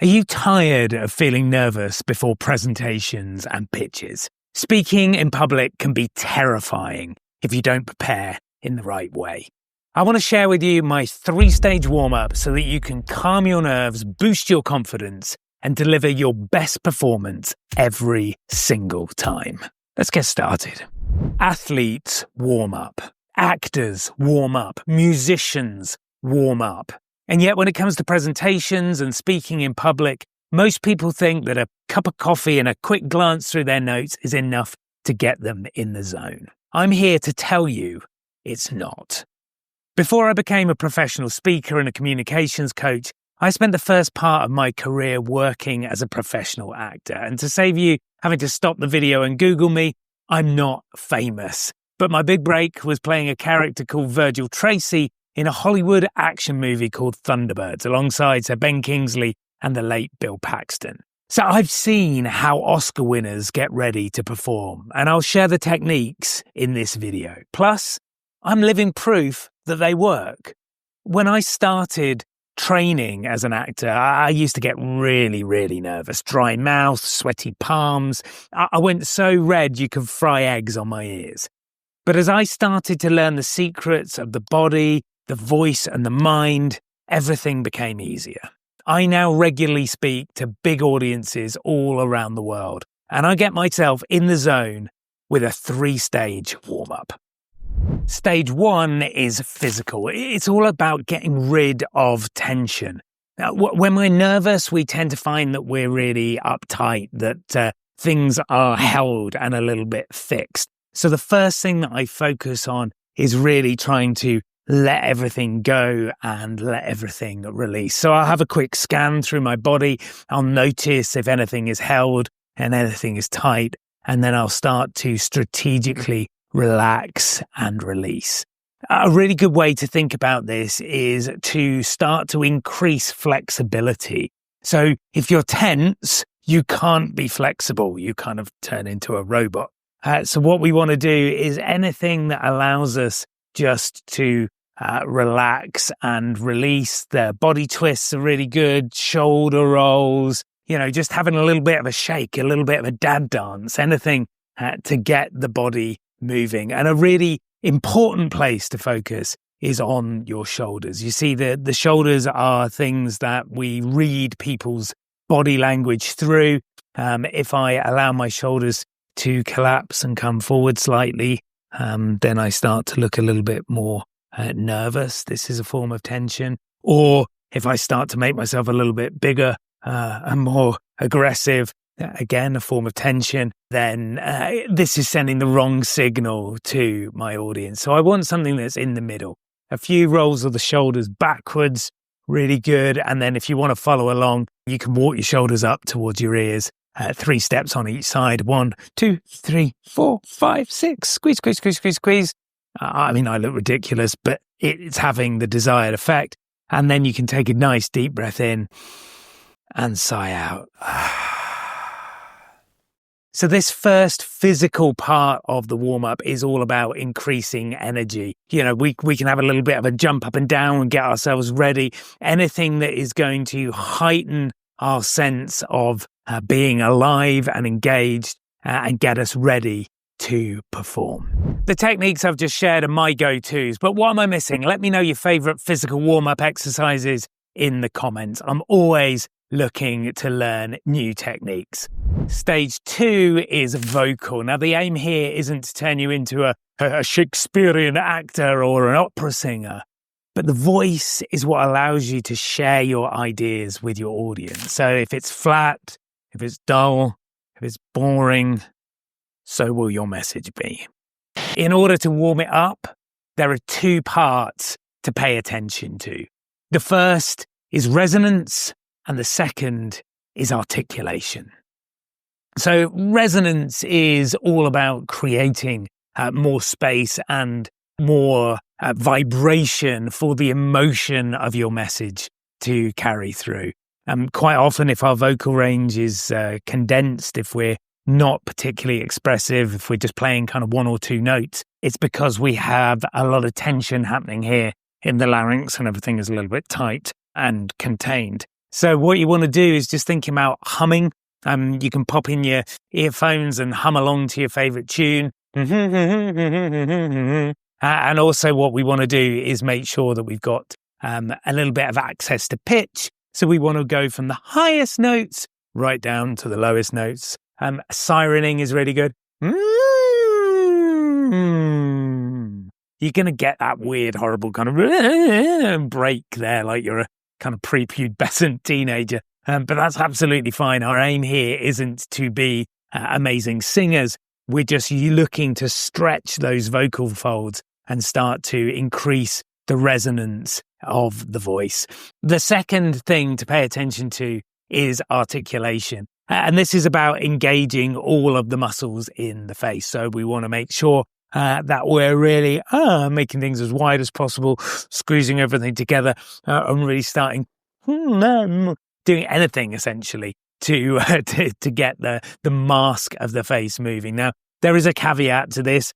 Are you tired of feeling nervous before presentations and pitches? Speaking in public can be terrifying if you don't prepare in the right way. I want to share with you my 3-stage warm-up so that you can calm your nerves, boost your confidence, and deliver your best performance every single time. Let's get started. Athletes warm up. Actors warm up. Musicians warm up. And yet when it comes to presentations and speaking in public, most people think that a cup of coffee and a quick glance through their notes is enough to get them in the zone. I'm here to tell you it's not. Before I became a professional speaker and a communications coach, I spent the first part of my career working as a professional actor. And to save you having to stop the video and Google me, I'm not famous. But my big break was playing a character called Virgil Tracy in a Hollywood action movie called Thunderbirds, alongside Sir Ben Kingsley and the late Bill Paxton. So I've seen how Oscar winners get ready to perform, and I'll share the techniques in this video. Plus, I'm living proof that they work. When I started training as an actor, I used to get really, really nervous. Dry mouth, sweaty palms. I went so red you could fry eggs on my ears. But as I started to learn the secrets of the body, the voice and the mind, everything became easier. I now regularly speak to big audiences all around the world, and I get myself in the zone with a 3-stage warm-up. Stage 1 is physical. It's all about getting rid of tension. Now, when we're nervous, we tend to find that we're really uptight, that things are held and a little bit fixed. So the first thing that I focus on is really trying to let everything go and let everything release. So I'll have a quick scan through my body. I'll notice if anything is held and anything is tight, and then I'll start to strategically relax and release. A really good way to think about this is to start to increase flexibility. So if you're tense, you can't be flexible. You kind of turn into a robot. So what we want to do is anything that allows us just to relax and release. The body twists are really good, shoulder rolls, just having a little bit of a shake, a little bit of a dad dance, anything to get the body moving. And a really important place to focus is on your shoulders. You see, the shoulders are things that we read people's body language through. If I allow my shoulders to collapse and come forward slightly, then I start to look a little bit more nervous. This is a form of tension. Or if I start to make myself a little bit bigger and more aggressive, again, a form of tension, then this is sending the wrong signal to my audience. So I want something that's in the middle. A few rolls of the shoulders backwards, really good. And then if you want to follow along, you can walk your shoulders up towards your ears. 3 steps on each side. 1, 2, 3, 4, 5, 6. Squeeze, squeeze, squeeze, squeeze, squeeze. I look ridiculous, but it's having the desired effect. And then you can take a nice deep breath in and sigh out. So this first physical part of the warm-up is all about increasing energy. We can have a little bit of a jump up and down and get ourselves ready. Anything that is going to heighten our sense of being alive and engaged and get us ready to perform. The techniques I've just shared are my go-tos, but what am I missing? Let me know your favorite physical warm-up exercises in the comments. I'm always looking to learn new techniques. Stage 2 is vocal. Now, the aim here isn't to turn you into a Shakespearean actor or an opera singer, but the voice is what allows you to share your ideas with your audience. So if it's flat, if it's dull, if it's boring, so will your message be. In order to warm it up, there are 2 parts to pay attention to. The first is resonance, and the second is articulation. So resonance is all about creating more space and more vibration for the emotion of your message to carry through. Quite often, if our vocal range is condensed, if we're not particularly expressive, if we're just playing kind of 1 or 2 notes, it's because we have a lot of tension happening here in the larynx and everything is a little bit tight and contained. So what you want to do is just think about humming. You can pop in your earphones and hum along to your favorite tune. And also what we want to do is make sure that we've got a little bit of access to pitch. So we want to go from the highest notes right down to the lowest notes. Sirening is really good. You're going to get that weird, horrible kind of break there, like you're a kind of prepubescent teenager. But that's absolutely fine. Our aim here isn't to be amazing singers. We're just looking to stretch those vocal folds and start to increase the resonance of the voice. The second thing to pay attention to is articulation. And this is about engaging all of the muscles in the face. So we want to make sure that we're really making things as wide as possible, squeezing everything together, and really starting doing anything essentially to get the mask of the face moving. Now, there is a caveat to this.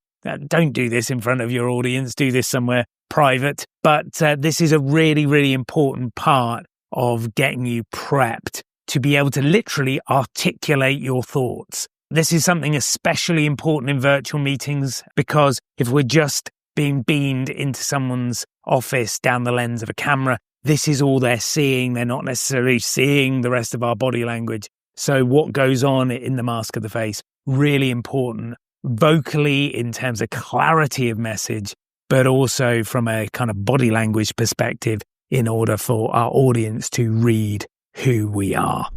Don't do this in front of your audience. Do this somewhere private. But this is a really, really important part of getting you prepped to be able to literally articulate your thoughts. This is something especially important in virtual meetings, because if we're just being beamed into someone's office down the lens of a camera, this is all they're seeing. They're not necessarily seeing the rest of our body language. So what goes on in the mask of the face, really important, vocally in terms of clarity of message, but also from a kind of body language perspective in order for our audience to read who we are.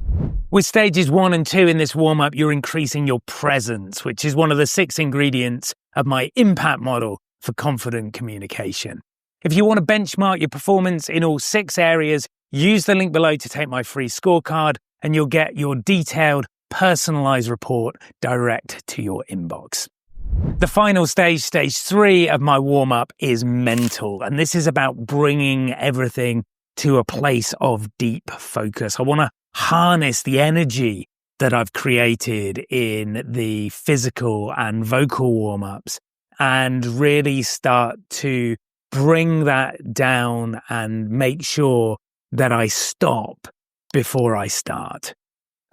With stages 1 and 2 in this warm-up, you're increasing your presence, which is one of the 6 ingredients of my impact model for confident communication. If you want to benchmark your performance in all 6 areas, use the link below to take my free scorecard, and you'll get your detailed, personalized report direct to your inbox. The final stage, stage 3 of my warm-up, is mental. And this is about bringing everything to a place of deep focus. I want to harness the energy that I've created in the physical and vocal warm-ups and really start to bring that down and make sure that I stop before I start.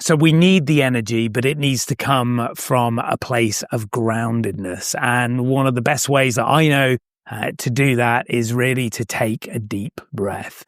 So we need the energy, but it needs to come from a place of groundedness. And one of the best ways that I know to do that is really to take a deep breath.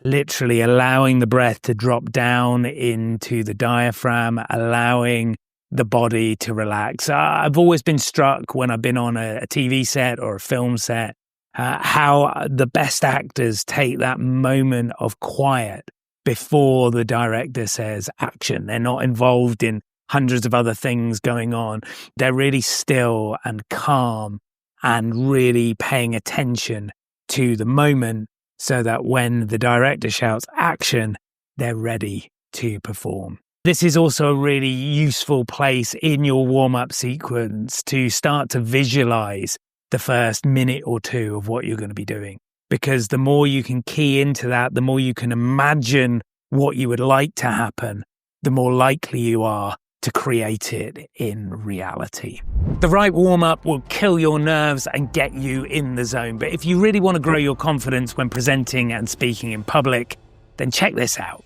Literally allowing the breath to drop down into the diaphragm, allowing the body to relax. I've always been struck when I've been on a TV set or a film set, how the best actors take that moment of quiet before the director says action. They're not involved in hundreds of other things going on. They're really still and calm and really paying attention to the moment so that when the director shouts action, they're ready to perform. This is also a really useful place in your warm-up sequence to start to visualize the first minute or 2 of what you're going to be doing. Because the more you can key into that, the more you can imagine what you would like to happen, the more likely you are to create it in reality. The right warm-up will kill your nerves and get you in the zone. But if you really want to grow your confidence when presenting and speaking in public, then check this out.